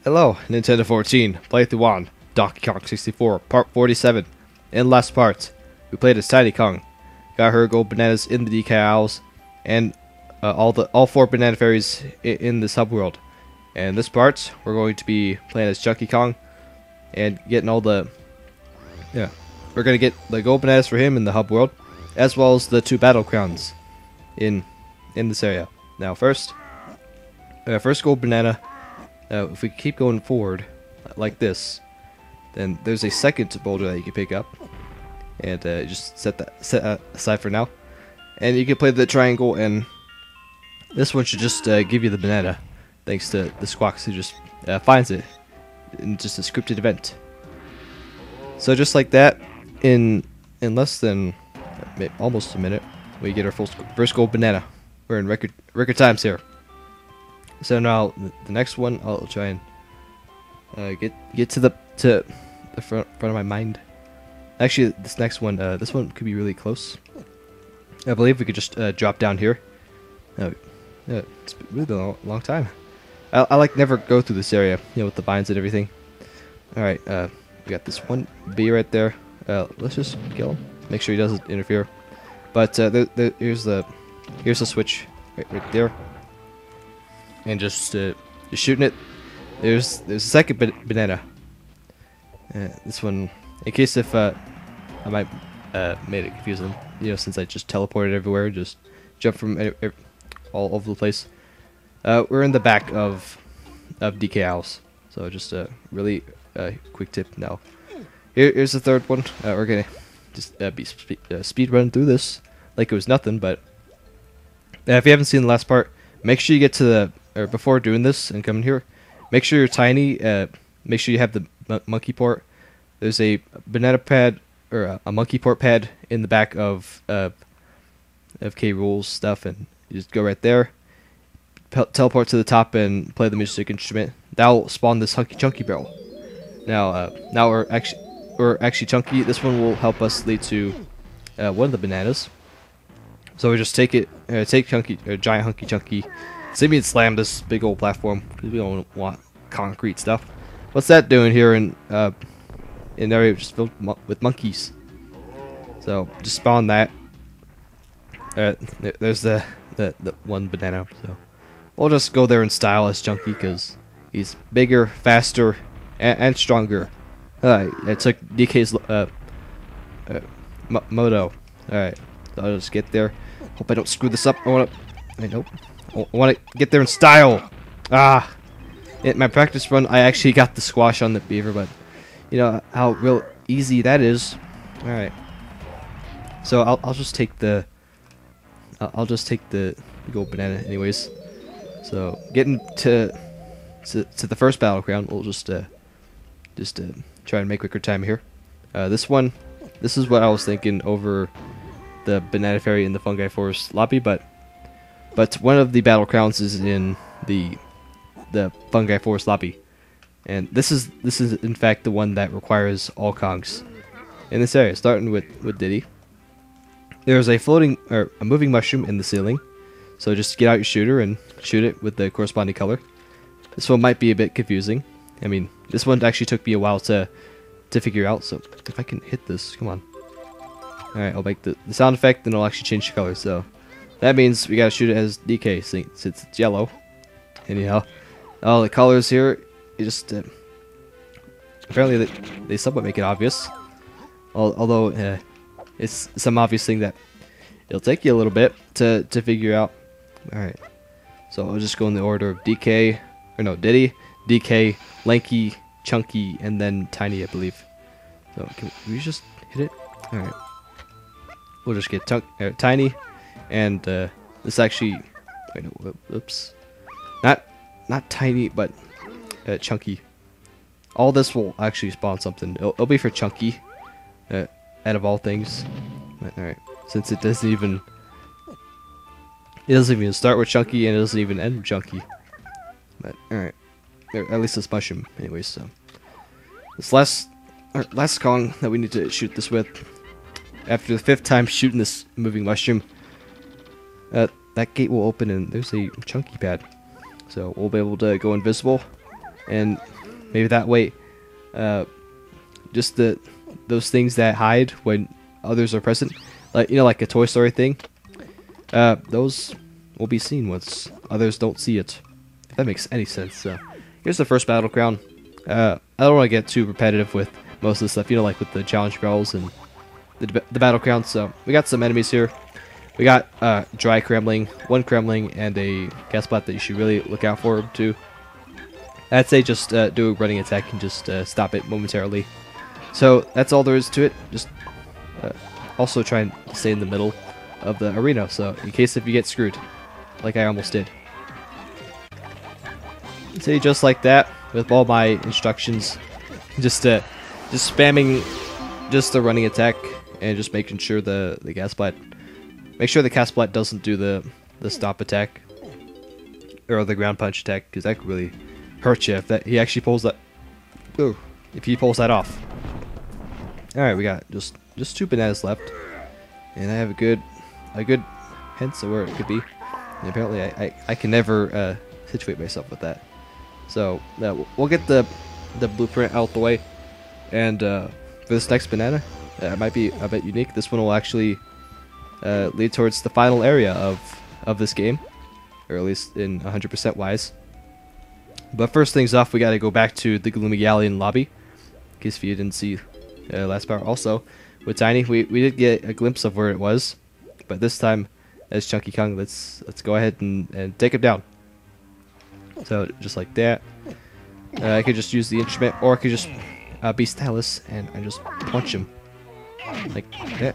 Hello, Nintendo 14, playthrough 1, Donkey Kong 64, part 47. In last part, we played as Tiny Kong, got her gold bananas in the decals, and all 4 banana fairies in this hub world. And this part, we're going to be playing as Chunky Kong, and getting all the, we're gonna get the gold bananas for him in the hub world, as well as the 2 battle crowns in this area. Now first gold banana. If we keep going forward like this, then there's a second boulder that you can pick up, and just set that aside for now. And you can play the triangle, and this one should just give you the banana, thanks to the Squawks who just finds it in just a scripted event. So just like that, in less than almost a minute, we get our first gold banana. We're in record times here. So now the next one, I'll try and get to the front of my mind. Actually, this next one, this one could be really close. I believe we could just drop down here. It's really been a long time. I like never go through this area, with the vines and everything. All right, we got this one bee right there. Let's just kill him. Make sure he doesn't interfere. But here's the switch right there. And just shooting it. There's a second banana. This one, in case if I might made it confusing, since I just teleported everywhere, just jump from all over the place. We're in the back of DK House, so just a really quick tip now. Here's the third one. We're gonna just speed run through this like it was nothing. But if you haven't seen the last part, make sure you get to before doing this and coming here, make sure you're tiny. Make sure you have the monkey port. There's a banana pad or a monkey port pad in the back of Rool's stuff, and you just go right there. Teleport to the top and play the music instrument. That'll spawn this Hunky Chunky Barrel. Now we're actually chunky. This one will help us lead to one of the bananas. So we just take Chunky, giant Hunky Chunky. Simian Slam this big old platform, because we don't want concrete stuff. What's that doing here in an area just filled with monkeys? So just spawn that. There's the one banana. So we'll just go there in style as Chunky, because he's bigger, faster, and stronger. I took DK's moto. Alright, so I'll just get there. Hope I don't screw this up. Nope. I want to get there in style. In my practice run, I actually got the squash on the beaver, but you know how real easy that is. All right. So I'll just take the gold banana anyways. So getting to the first battleground, we'll just try and make quicker time here. This is what I was thinking over the banana fairy in the fungi forest lobby, but one of the battle crowns is in the fungi forest lobby, and this is in fact the one that requires all Kongs in this area, starting with Diddy. There's a moving mushroom in the ceiling, so just get out your shooter and shoot it with the corresponding color. This one might be a bit confusing. I mean, this one actually took me a while to figure out. So if I can hit this, come on. All right, I'll make the sound effect, and I'll actually change the color. So that means we gotta shoot it as DK since it's yellow. Anyhow, all the colors here, you just apparently they somewhat make it obvious. Although it's some obvious thing that it'll take you a little bit to figure out. All right, so I'll just go in the order of Diddy, DK, Lanky, Chunky, and then Tiny, I believe. So can we just hit it? All right, we'll just get Tiny. And this actually, oops, not Tiny, but Chunky. All this will actually spawn something. It'll be for Chunky, out of all things. All right, since it doesn't even start with Chunky, and it doesn't even end with Chunky. But all right, at least this mushroom, anyways. So this last Kong that we need to shoot this with. After the 5th time shooting this moving mushroom, that gate will open and there's a chunky pad. So we'll be able to go invisible and maybe that way, just those things that hide when others are present, like like a Toy Story thing. Those will be seen once others don't see it. If that makes any sense. So here's the first battleground. I don't want to get too repetitive with most of the stuff, like with the challenge barrels and the battleground. So we got some enemies here. We got dry Kremling, one Kremling, and a Kasplat that you should really look out for too. I'd say just do a running attack and just stop it momentarily. So that's all there is to it. Just also try and stay in the middle of the arena, so in case if you get screwed, like I almost did. See, just like that, with all my instructions, just spamming just the running attack and just making sure the Kasplat. Make sure the Kasplat doesn't do the stop attack or the ground punch attack, because that could really hurt you if he actually pulls that. Ooh, if he pulls that off. All right, we got just 2 bananas left, and I have a good hints of where it could be. And apparently, I can never situate myself with that. So we'll get the blueprint out the way, and for this next banana, it might be a bit unique. This one will actually lead towards the final area of this game, or at least in 100% wise. But first things off, we got to go back to the Gloomy Galleon lobby, in case you didn't see last part. Also, with Tiny, we did get a glimpse of where it was, but this time as Chunky Kong, let's go ahead and take him down. So just like that, I could just use the instrument, or I could just be stylish and just punch him like that.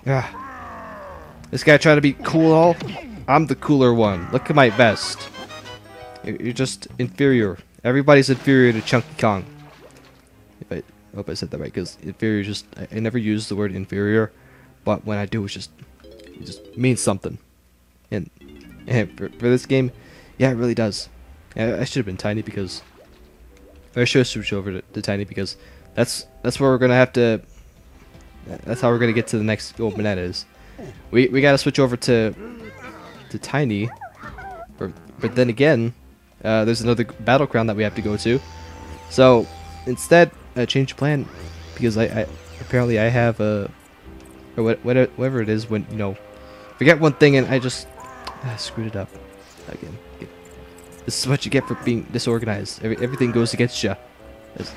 Oh. This guy trying to be cool all. I'm the cooler one. Look at my vest. You're just inferior. Everybody's inferior to Chunky Kong. I hope I said that right, because inferior just, I never use the word inferior, but when I do, it just means something. And for this game, yeah, it really does. I should have been Tiny, because I should have switched over to Tiny, because that's where we're gonna have to. That's how we're gonna get to the next gold banana is. We gotta switch over to Tiny, but then again, there's another battleground that we have to go to. So instead, I changed plan, because I apparently I have a, or whatever it is, when forget one thing and I just screwed it up again. This is what you get for being disorganized. Everything goes against you. It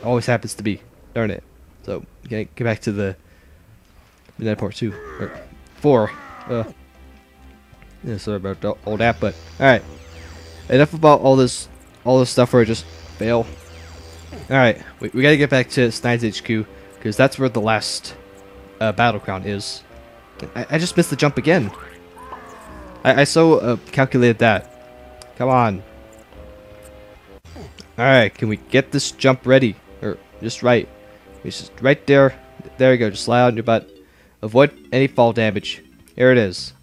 always happens to be. Darn it. So get back to the banana part 2 or 4. Yeah, sorry about all that, but all right. Enough about all this stuff where I just fail. All right, we gotta get back to Snide's HQ, because that's where the last battleground is. I just missed the jump again. I so calculated that. Come on. All right, can we get this jump ready, or just right? It's just right there. There you go. Just slide on your butt. Avoid any fall damage. Here it is.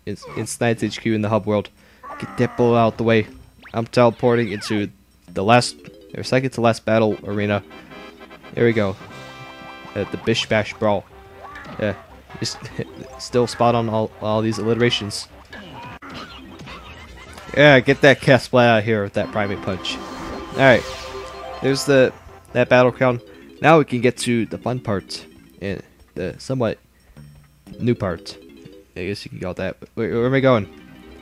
It's in Snide's HQ in the hub world. Get that bull out the way. I'm teleporting into the last, or second to last battle arena. There we go. The Bish Bash Brawl. Yeah, just still spot on all these alliterations. Yeah, get that Kasplat out of here with that primate punch. All right, there's that battleground. Now we can get to the fun part and the somewhat new part. I guess you can call it that. Wait, where am I going?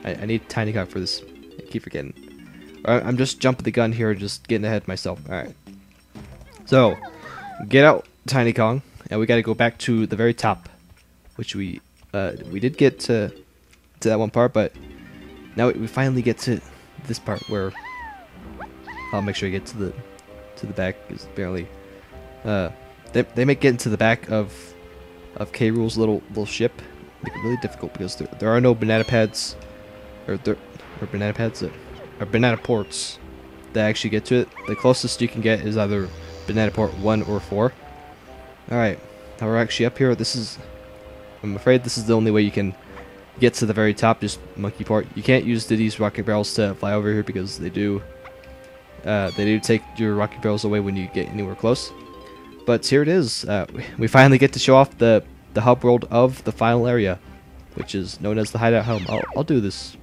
I need Tiny Kong for this. I keep forgetting. I'm just jumping the gun here, just getting ahead of myself. Alright. So, get out Tiny Kong, and we gotta go back to the very top. Which we did get to that one part, but now we finally get to this part where I'll make sure I get to the back, because apparently they make getting to the back of K-Rool's little ship make it really difficult, because there are no banana pads, or banana ports that actually get to it. The closest you can get is either banana port 1 or 4. Alright, now we're actually up here. I'm afraid this is the only way you can get to the very top, just monkey port. You can't use Diddy's rocket barrels to fly over here, because they do take your rocket barrels away when you get anywhere close. But here it is. We finally get to show off the hub world of the final area, which is known as the Hideout Helm. I'll do this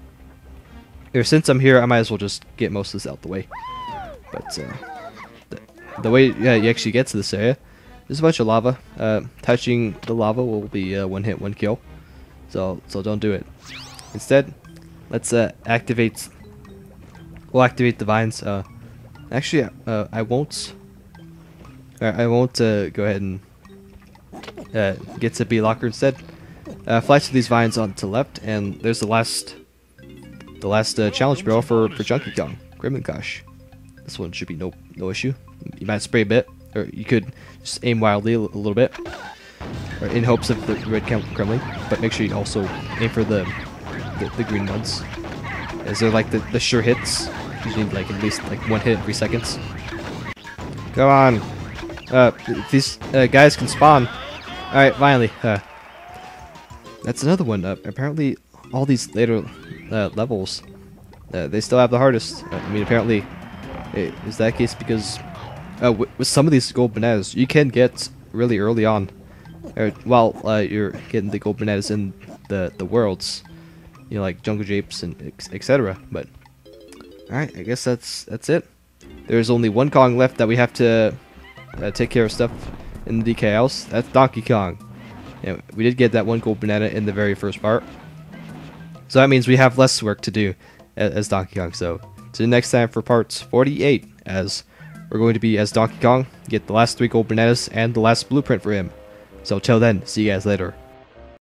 since I'm here, I might as well just get most of this out the way. But the way you actually get to this area, there's a bunch of lava. Touching the lava will be one hit, one kill. So don't do it. Instead, let's activate. We'll activate the vines. Actually, I won't. I won't go ahead and get to B locker instead. Fly to these vines on to the left, and there's the last challenge barrel for Junkie Kong, Green Kasplat. This one should be no issue. You might spray a bit, or you could just aim wildly a little bit, or in hopes of the red crumbling. But make sure you also aim for the green ones, as they're like the sure hits. You need like at least like one hit every seconds. Come on, these guys can spawn. All right, finally. That's another one. Apparently, all these later levels, they still have the hardest. I mean, apparently, is that case because with some of these gold bananas, you can get really early on, while you're getting the gold bananas in the worlds, you know, like jungle japes and etc. But all right, I guess that's it. There's only one Kong left that we have to take care of stuff in the DK house. That's Donkey Kong. Yeah, we did get that one gold banana in the very first part. So that means we have less work to do as Donkey Kong. So till next time for parts 48, as we're going to be as Donkey Kong, get the last 3 gold bananas and the last blueprint for him. So till then, see you guys later.